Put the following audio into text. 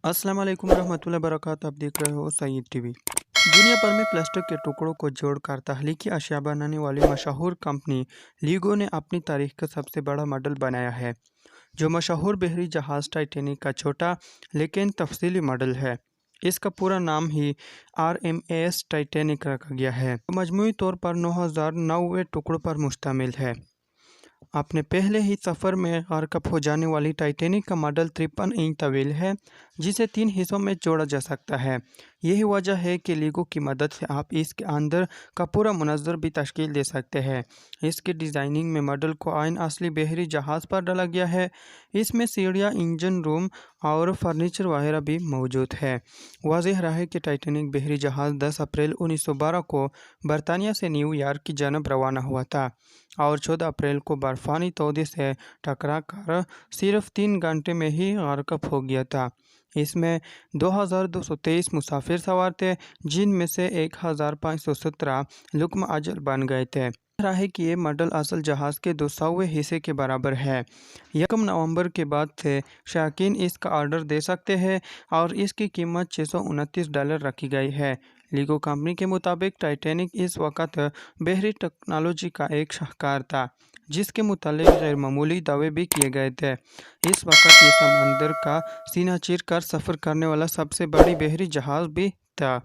السلام علیکم ورحمۃ اللہ وبرکاتہ۔ آپ دیکھ رہے ہو سید ٹی وی۔ دنیا بھر میں پلاسٹک کے ٹکڑوں کو جوڑ کر تخلیقی اشیاء بنانے والی مشہور کمپنی لیگو نے اپنی تاریخ کا سب سے بڑا ماڈل بنایا ہے، جو مشہور بحری جہاز ٹائٹینک کا چھوٹا لیکن تفصیلی ماڈل ہے۔ اس کا پورا نام ہی RMS ٹائٹینک رکھا گیا ہے، جو مجموعی طور پر 9090 ٹکڑوں پر مشتمل ہے۔ اپنے پہلے ہی سفر میں غرق ہو جانے والی ٹائٹینک کا ماڈل 53 انچ طویل ہے، جسے 3 حصوں میں جوڑا جا سکتا ہے۔ یہی وجہ ہے کہ لیگو کی مدد سے آپ اس کے اندر کا پورا منظر بھی تشکیل دے سکتے ہیں۔ اس کی ڈیزائننگ میں ماڈل کو عین اصلی بحری جہاز پر ڈالا گیا ہے۔ اس میں سیڑھیاں، انجن روم اور فرنیچر وغیرہ بھی موجود ہے۔ واضح رہے کہ ٹائٹینک بحری جہاز 10 اپریل 1912 کو برطانیہ سے نیو یارک کی جانب روانہ ہوا تھا اور 14 اپریل کو برفانی تودے سے ٹکرا کر صرف 3 گھنٹے میں ہی غرق ہو گیا تھا۔ اس میں 2223 مسافر سوار تھے، جن میں سے 1517 لقمہ اجل بن گئے تھے۔ رہے کہ یہ ماڈل اصل جہاز کے 200ویں حصے کے برابر ہے۔ 1 نومبر کے بعد سے شائقین اس کا آرڈر دے سکتے ہیں اور اس کی قیمت $629 رکھی گئی ہے۔ لیگو کمپنی کے مطابق ٹائٹینک اس وقت بحری ٹیکنالوجی کا ایک شاہکار تھا، جس کے متعلق غیر معمولی دعوے بھی کیے گئے تھے۔ اس وقت یہ سمندر کا سینہ چیر کر سفر کرنے والا سب سے بڑی بحری جہاز بھی تھا۔